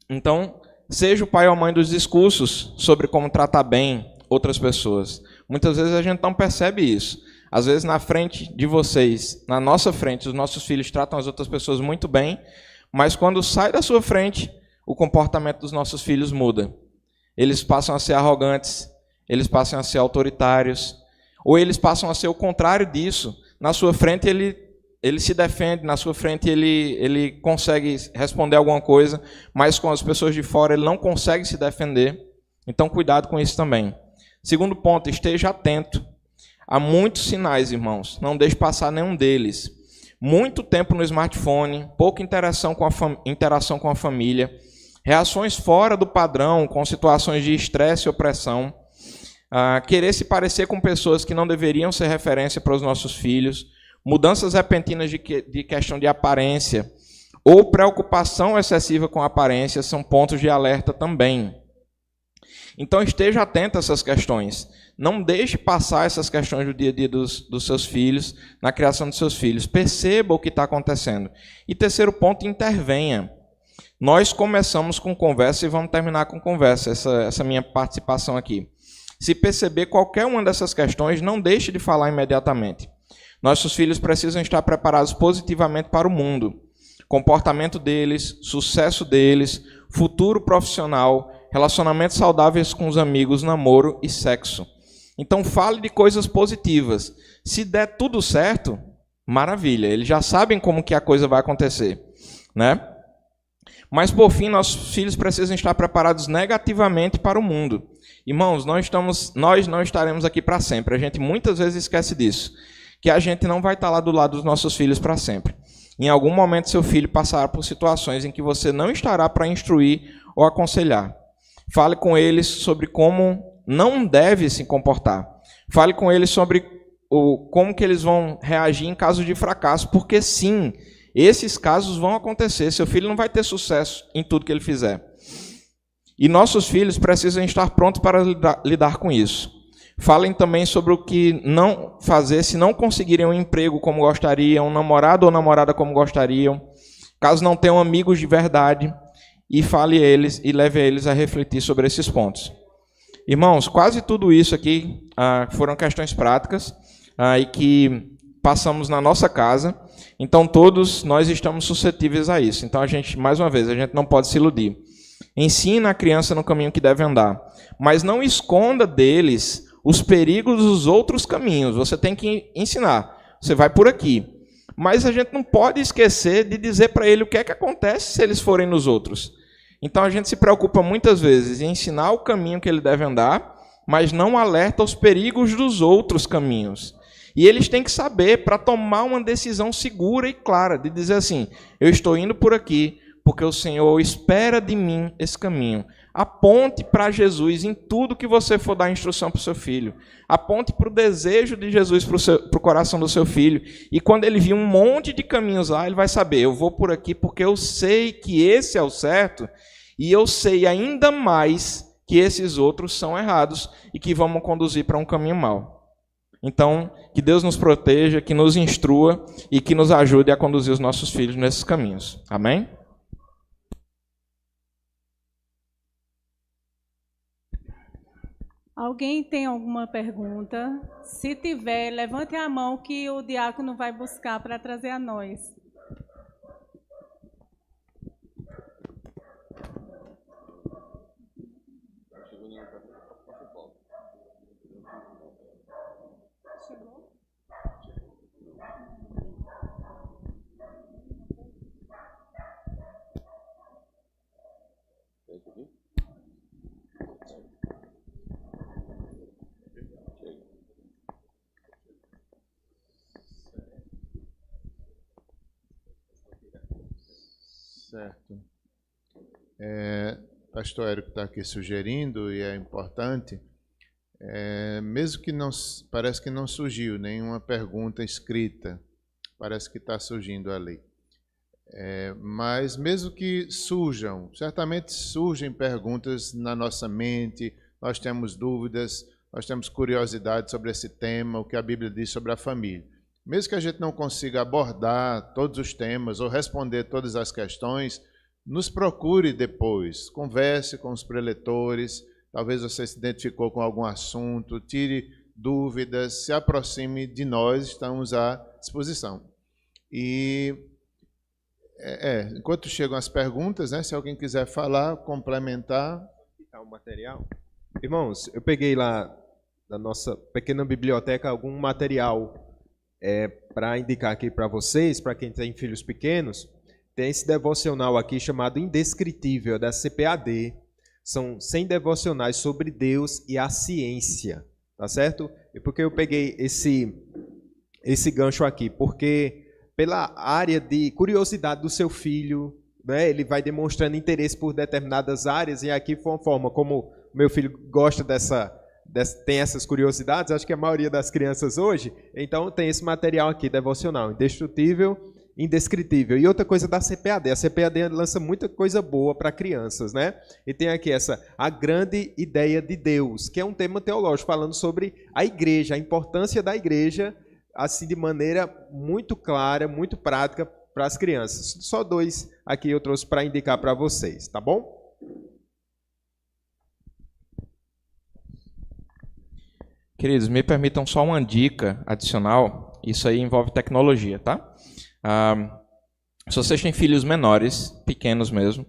Então, seja o pai ou a mãe dos discursos sobre como tratar bem outras pessoas. Muitas vezes a gente não percebe isso. Às vezes, na frente de vocês, na nossa frente, os nossos filhos tratam as outras pessoas muito bem, mas quando sai da sua frente, o comportamento dos nossos filhos muda. Eles passam a ser arrogantes, eles passam a ser autoritários, ou eles passam a ser o contrário disso. Na sua frente, ele se defende, na sua frente ele consegue responder alguma coisa, mas com as pessoas de fora ele não consegue se defender. Então, cuidado com isso também. Segundo ponto, esteja atento. Há muitos sinais, irmãos, não deixe passar nenhum deles. Muito tempo no smartphone, pouca interação com a família, reações fora do padrão, com situações de estresse e opressão, querer se parecer com pessoas que não deveriam ser referência para os nossos filhos, mudanças repentinas de questão de aparência ou preocupação excessiva com a aparência são pontos de alerta também. Então esteja atento a essas questões. Não deixe passar essas questões do dia a dia dos seus filhos, na criação dos seus filhos. Perceba o que está acontecendo. E terceiro ponto, intervenha. Nós começamos com conversa e vamos terminar com conversa, essa minha participação aqui. Se perceber qualquer uma dessas questões, não deixe de falar imediatamente. Nossos filhos precisam estar preparados positivamente para o mundo. Comportamento deles, sucesso deles, futuro profissional, relacionamentos saudáveis com os amigos, namoro e sexo. Então fale de coisas positivas. Se der tudo certo, maravilha. Eles já sabem como que a coisa vai acontecer, né? Mas, por fim, nossos filhos precisam estar preparados negativamente para o mundo. Irmãos, nós não estaremos aqui para sempre. A gente muitas vezes esquece disso, que a gente não vai estar lá do lado dos nossos filhos para sempre. Em algum momento, seu filho passará por situações em que você não estará para instruir ou aconselhar. Fale com eles sobre como não deve se comportar. Fale com eles sobre como que eles vão reagir em caso de fracasso, porque sim, esses casos vão acontecer. Seu filho não vai ter sucesso em tudo que ele fizer. E nossos filhos precisam estar prontos para lidar com isso. Falem também sobre o que não fazer se não conseguirem um emprego como gostariam, um namorado ou namorada como gostariam, caso não tenham amigos de verdade, e fale eles e leve eles a refletir sobre esses pontos. Irmãos, quase tudo isso aqui foram questões práticas e que passamos na nossa casa, então todos nós estamos suscetíveis a isso. Então mais uma vez, a gente não pode se iludir. Ensina a criança no caminho que deve andar, mas não esconda deles os perigos dos outros caminhos. Você tem que ensinar. Você vai por aqui. Mas a gente não pode esquecer de dizer para ele o que é que acontece se eles forem nos outros. Então a gente se preocupa muitas vezes em ensinar o caminho que ele deve andar, mas não alerta os perigos dos outros caminhos. E eles têm que saber para tomar uma decisão segura e clara, de dizer assim, eu estou indo por aqui, porque o Senhor espera de mim esse caminho. Aponte para Jesus em tudo que você for dar instrução para o seu filho. Aponte para o desejo de Jesus para o coração do seu filho. E quando ele vir um monte de caminhos lá, ele vai saber, eu vou por aqui porque eu sei que esse é o certo e eu sei ainda mais que esses outros são errados e que vão me conduzir para um caminho mau. Então, que Deus nos proteja, que nos instrua e que nos ajude a conduzir os nossos filhos nesses caminhos. Amém? Alguém tem alguma pergunta? Se tiver, levante a mão que o diácono vai buscar para trazer a nós. Certo. Pastor Érico está aqui sugerindo, e é importante, mesmo que não, parece que não surgiu nenhuma pergunta escrita, parece que está surgindo ali. Mas mesmo que surjam, certamente surgem perguntas na nossa mente, nós temos dúvidas, nós temos curiosidade sobre esse tema, o que a Bíblia diz sobre a família. Mesmo que a gente não consiga abordar todos os temas ou responder todas as questões, nos procure depois, converse com os preletores, talvez você se identificou com algum assunto, tire dúvidas, se aproxime de nós, estamos à disposição. E enquanto chegam as perguntas, né, se alguém quiser falar, complementar. O material. Irmãos, eu peguei lá da nossa pequena biblioteca algum material para indicar aqui para vocês, para quem tem filhos pequenos. Tem esse devocional aqui chamado Indescritível, da CPAD. São 100 devocionais sobre Deus e a ciência, tá certo? E por que eu peguei esse gancho aqui? Porque pela área de curiosidade do seu filho, né, ele vai demonstrando interesse por determinadas áreas, e aqui foi uma forma como o meu filho gosta tem essas curiosidades, acho que a maioria das crianças hoje, então tem esse material aqui, devocional, Indestrutível, Indescritível. E outra coisa da CPAD, a CPAD lança muita coisa boa para crianças, né? E tem aqui a grande ideia de Deus, que é um tema teológico, falando sobre a igreja, a importância da igreja, assim, de maneira muito clara, muito prática para as crianças. Só 2 aqui eu trouxe para indicar para vocês, tá bom? Queridos, me permitam só uma dica adicional. Isso aí envolve tecnologia, tá? Se vocês têm filhos menores, pequenos mesmo,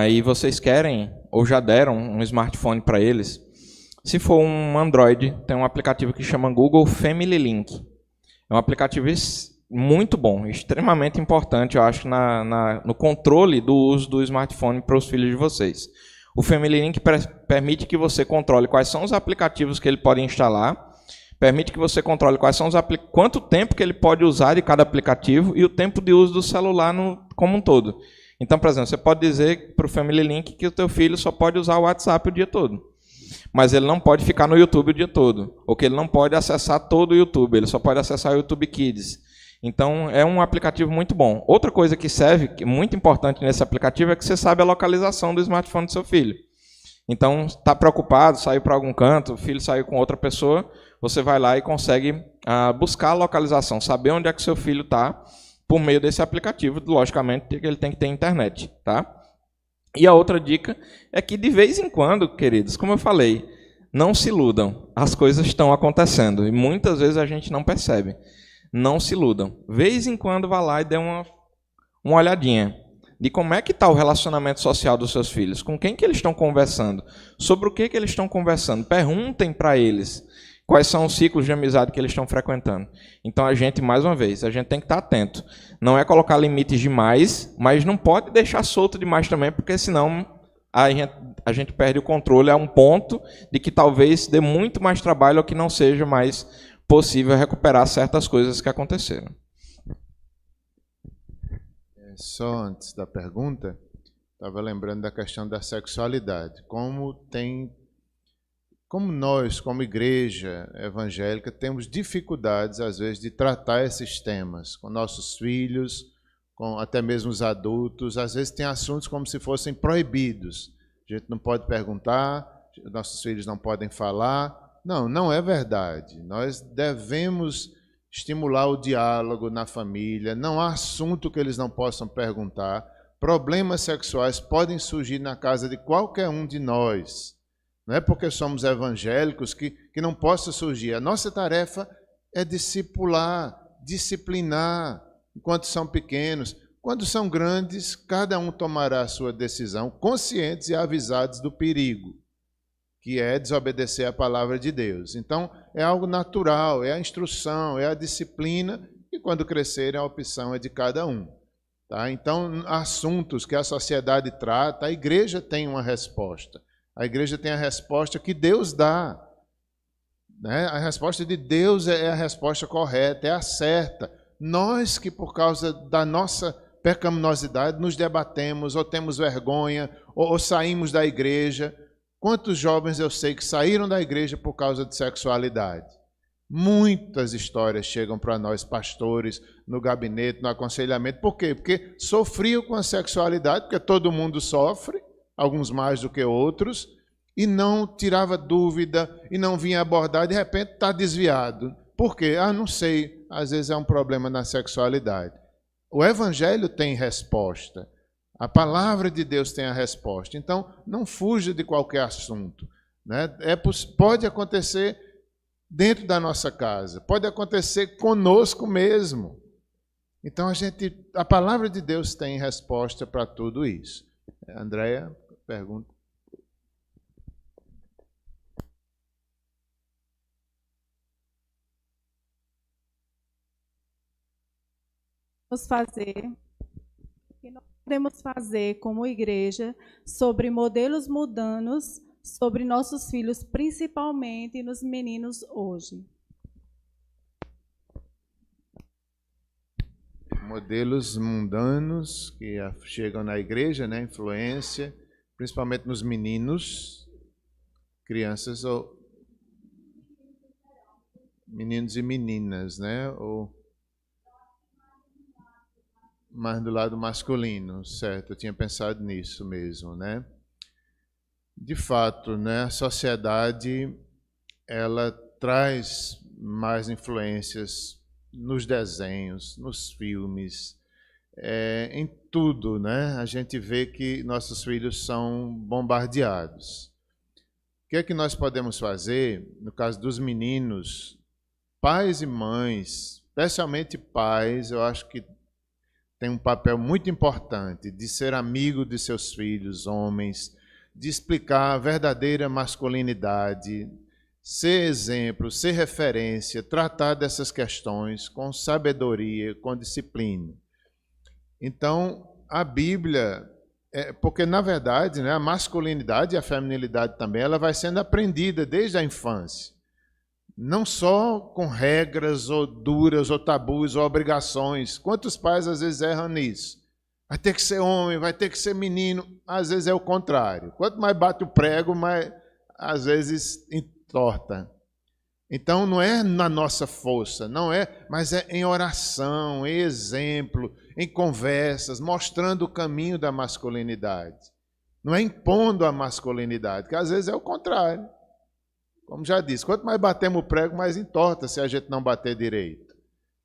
e vocês querem ou já deram um smartphone para eles, se for um Android, tem um aplicativo que chama Google Family Link. É um aplicativo muito bom, extremamente importante, eu acho, no controle do uso do smartphone para os filhos de vocês. O Family Link permite que você controle quais são os aplicativos que ele pode instalar, permite que você controle quais são quanto tempo que ele pode usar de cada aplicativo e o tempo de uso do celular como um todo. Então, por exemplo, você pode dizer para o Family Link que o teu filho só pode usar o WhatsApp o dia todo, mas ele não pode ficar no YouTube o dia todo, ou que ele não pode acessar todo o YouTube, ele só pode acessar o YouTube Kids. Então, é um aplicativo muito bom. Outra coisa que serve, que é muito importante nesse aplicativo, é que você sabe a localização do smartphone do seu filho. Então, está preocupado, saiu para algum canto, o filho saiu com outra pessoa, você vai lá e consegue buscar a localização, saber onde é que seu filho está, por meio desse aplicativo, logicamente, que ele tem que ter internet. Tá? E a outra dica é que, de vez em quando, queridos, como eu falei, não se iludam, as coisas estão acontecendo, e muitas vezes a gente não percebe. Não se iludam. Vez em quando vá lá e dê uma olhadinha de como é que está o relacionamento social dos seus filhos, com quem que eles estão conversando, sobre o que eles estão conversando. Perguntem para eles quais são os ciclos de amizade que eles estão frequentando. Então, a gente, mais uma vez, a gente tem que estar atento. Não é colocar limites demais, mas não pode deixar solto demais também, porque senão a gente perde o controle a um ponto de que talvez dê muito mais trabalho ou que não seja mais possível recuperar certas coisas que aconteceram. Só antes da pergunta, estava lembrando da questão da sexualidade. Como nós, como igreja evangélica, temos dificuldades, às vezes, de tratar esses temas com nossos filhos, com até mesmo os adultos. Às vezes tem assuntos como se fossem proibidos. A gente não pode perguntar, nossos filhos não podem falar. Não, não é verdade. Nós devemos estimular o diálogo na família. Não há assunto que eles não possam perguntar. Problemas sexuais podem surgir na casa de qualquer um de nós. Não é porque somos evangélicos que não possa surgir. A nossa tarefa é discipular, disciplinar, enquanto são pequenos. Quando são grandes, cada um tomará a sua decisão, conscientes e avisados do perigo, que é desobedecer a palavra de Deus. Então, é algo natural, é a instrução, é a disciplina, e quando crescerem, a opção é de cada um. Tá? Então, assuntos que a sociedade trata, a igreja tem uma resposta. A igreja tem a resposta que Deus dá. Né? A resposta de Deus é a resposta correta, é a certa. Nós que, por causa da nossa pecaminosidade, nos debatemos, ou temos vergonha, ou saímos da igreja. Quantos jovens eu sei que saíram da igreja por causa de sexualidade? Muitas histórias chegam para nós, pastores, no gabinete, no aconselhamento. Por quê? Porque sofriam com a sexualidade, porque todo mundo sofre, alguns mais do que outros, e não tirava dúvida, e não vinha abordar, de repente está desviado. Por quê? Não sei, às vezes é um problema na sexualidade. O Evangelho tem resposta. A palavra de Deus tem a resposta. Então, não fuja de qualquer assunto. Né? Pode acontecer dentro da nossa casa, pode acontecer conosco mesmo. Então, a palavra de Deus tem resposta para tudo isso. Andréia, pergunta. Vamos fazer o que nós podemos fazer como igreja sobre modelos mundanos sobre nossos filhos, principalmente nos meninos hoje. Modelos mundanos que chegam na igreja, né? Influência, principalmente nos meninos, crianças ou meninos e meninas, né? Ou mais do lado masculino, certo? Eu tinha pensado nisso mesmo, né? De fato, né? A sociedade ela traz mais influências nos desenhos, nos filmes, em tudo, né? A gente vê que nossos filhos são bombardeados. O que é que nós podemos fazer, no caso dos meninos, pais e mães, especialmente pais, eu acho que tem um papel muito importante de ser amigo de seus filhos, homens, de explicar a verdadeira masculinidade, ser exemplo, ser referência, tratar dessas questões com sabedoria, com disciplina. Então, a Bíblia, porque na verdade, né, a masculinidade e a feminilidade também, ela vai sendo aprendida desde a infância. Não só com regras, ou duras, ou tabus, ou obrigações. Quantos pais às vezes erram nisso? Vai ter que ser homem, vai ter que ser menino. Às vezes é o contrário. Quanto mais bate o prego, mais às vezes entorta. Então não é na nossa força, não é, mas é em oração, em exemplo, em conversas, mostrando o caminho da masculinidade. Não é impondo a masculinidade, que às vezes é o contrário. Como já disse, quanto mais batemos o prego, mais entorta se a gente não bater direito.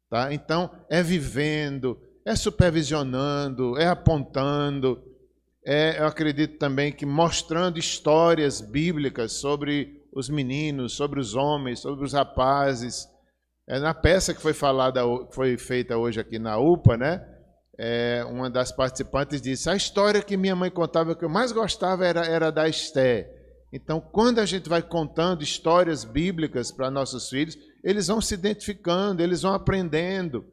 Tá? Então, é vivendo, é supervisionando, é apontando, eu acredito também que mostrando histórias bíblicas sobre os meninos, sobre os homens, sobre os rapazes. Na peça que foi feita hoje aqui na UPA, né? Uma das participantes disse: a história que minha mãe contava que eu mais gostava era da Esté. Então, quando a gente vai contando histórias bíblicas para nossos filhos, eles vão se identificando, eles vão aprendendo.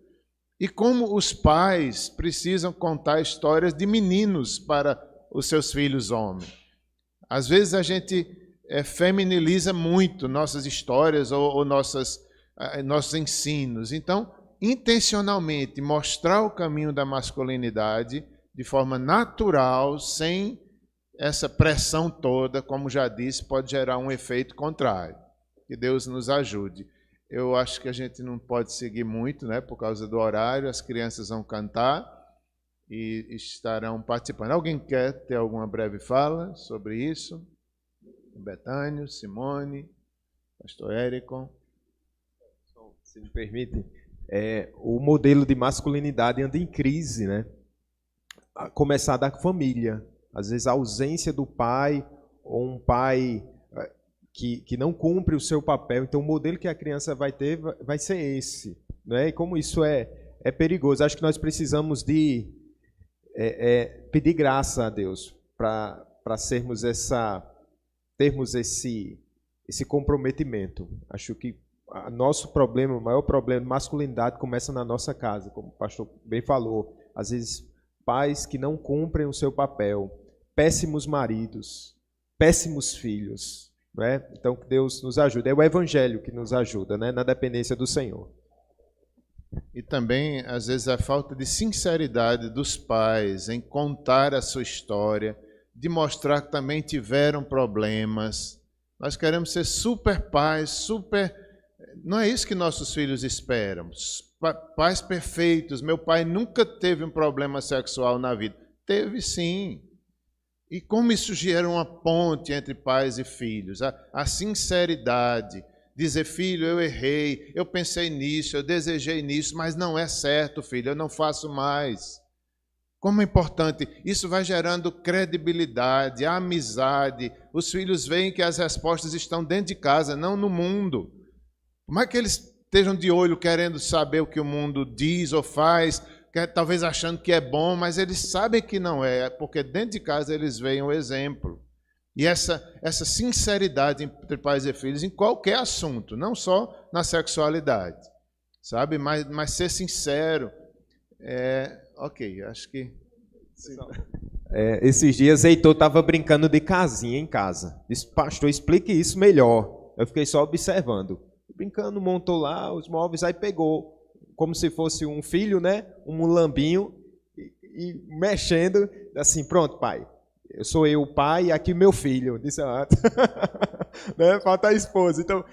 E como os pais precisam contar histórias de meninos para os seus filhos homens. Às vezes a gente feminiliza muito nossas histórias ou nossos ensinos. Então, intencionalmente mostrar o caminho da masculinidade de forma natural, sem essa pressão toda, como já disse, pode gerar um efeito contrário. Que Deus nos ajude. Eu acho que a gente não pode seguir muito, né, por causa do horário. As crianças vão cantar e estarão participando. Alguém quer ter alguma breve fala sobre isso? Betânio, Simone, pastor Érico. Se me permite, o modelo de masculinidade anda em crise, né? A começar da família. Às vezes a ausência do pai, ou um pai que não cumpre o seu papel. Então o modelo que a criança vai ter vai ser esse, né? E como isso é perigoso. Acho que nós precisamos de pedir graça a Deus para termos esse comprometimento. Acho que nosso problema, o maior problema de masculinidade começa na nossa casa, como o pastor bem falou. Às vezes, pais que não cumprem o seu papel, péssimos maridos, péssimos filhos. Não é? Então, que Deus nos ajude. É o Evangelho que nos ajuda, né? Na dependência do Senhor. E também, às vezes, a falta de sinceridade dos pais em contar a sua história, de mostrar que também tiveram problemas. Nós queremos ser super pais, super... Não é isso que nossos filhos esperam. Pais perfeitos. Meu pai nunca teve um problema sexual na vida. Teve sim. E como isso gera uma ponte entre pais e filhos? A sinceridade. Dizer, filho, eu errei, eu pensei nisso, eu desejei nisso, mas não é certo, filho, eu não faço mais. Como é importante, isso vai gerando credibilidade, amizade. Os filhos veem que as respostas estão dentro de casa, não no mundo. Por mais que eles estejam de olho querendo saber o que o mundo diz ou faz, talvez achando que é bom, mas eles sabem que não é, porque dentro de casa eles veem o exemplo. E essa sinceridade entre pais e filhos em qualquer assunto, não só na sexualidade, sabe? Mas ser sincero. Ok, acho que... esses dias Heitor estava brincando de casinha em casa. Disse, pastor, explique isso melhor. Eu fiquei só observando. Brincando, montou lá os móveis, aí pegou, como se fosse um filho, né? Um lambinho, e mexendo, assim, pronto, pai. Sou eu o pai e aqui meu filho. Disse, né? Falta a esposa. Então,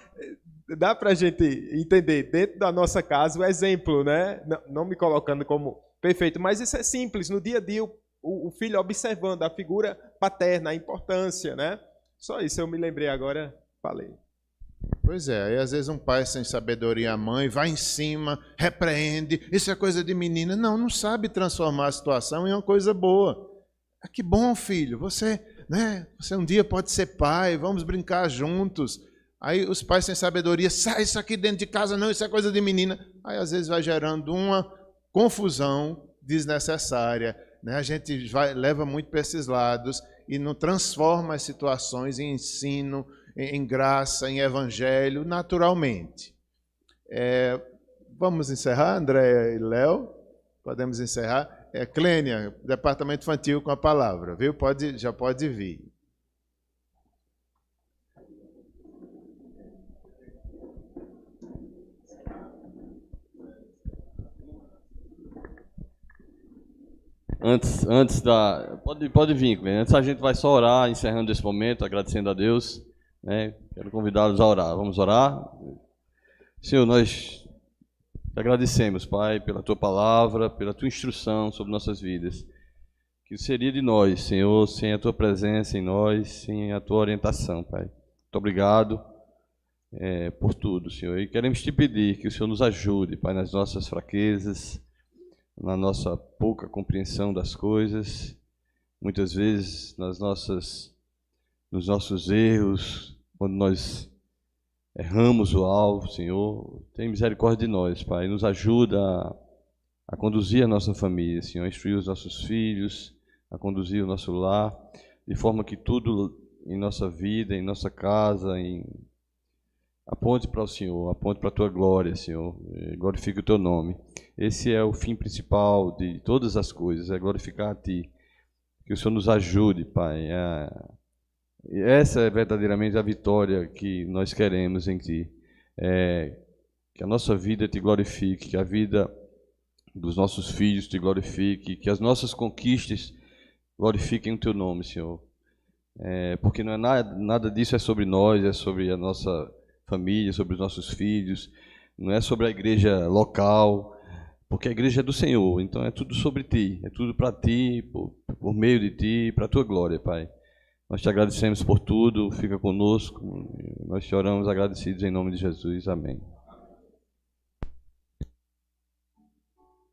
dá para a gente entender dentro da nossa casa o exemplo, né? Não me colocando como perfeito, mas isso é simples. No dia a dia, o filho observando a figura paterna, a importância, né? Só isso eu me lembrei agora, falei. Pois é, aí às vezes um pai sem sabedoria, a mãe, vai em cima, repreende, isso é coisa de menina. Não sabe transformar a situação em uma coisa boa. Que bom, filho, você um dia pode ser pai, vamos brincar juntos. Aí os pais sem sabedoria, sai isso aqui dentro de casa, não, isso é coisa de menina. Aí às vezes vai gerando uma confusão desnecessária, né? A gente leva muito para esses lados e não transforma as situações em ensino, em graça, em evangelho, naturalmente. Vamos encerrar, André e Léo? Podemos encerrar? Clênia, Departamento Infantil, com a palavra, viu? Já pode vir. Antes da... Pode vir, Clênia. Antes a gente vai só orar, encerrando esse momento, agradecendo a Deus, né? Quero convidá-los a orar. Vamos orar? Senhor, nós te agradecemos, Pai, pela Tua palavra, pela Tua instrução sobre nossas vidas. Que seria de nós, Senhor, sem a Tua presença em nós, sem a Tua orientação, Pai. Muito obrigado por tudo, Senhor. E queremos te pedir que o Senhor nos ajude, Pai, nas nossas fraquezas, na nossa pouca compreensão das coisas, muitas vezes nos nossos erros, quando nós erramos o alvo, Senhor, tem misericórdia de nós, Pai, nos ajuda a conduzir a nossa família, Senhor, a instruir os nossos filhos, a conduzir o nosso lar, de forma que tudo em nossa vida, em nossa casa, aponte para o Senhor, aponte para a Tua glória, Senhor, glorifique o Teu nome. Esse é o fim principal de todas as coisas, é glorificar a Ti. Que o Senhor nos ajude, Pai. Essa é verdadeiramente a vitória que nós queremos em Ti. Que a nossa vida Te glorifique, que a vida dos nossos filhos Te glorifique, que as nossas conquistas glorifiquem o Teu nome, Senhor. Porque não é nada disso é sobre nós, é sobre a nossa família, sobre os nossos filhos, não é sobre a igreja local, porque a igreja é do Senhor, então é tudo sobre Ti, é tudo para Ti, por meio de Ti, para a Tua glória, Pai. Nós Te agradecemos por tudo, fica conosco, nós te oramos agradecidos em nome de Jesus, amém.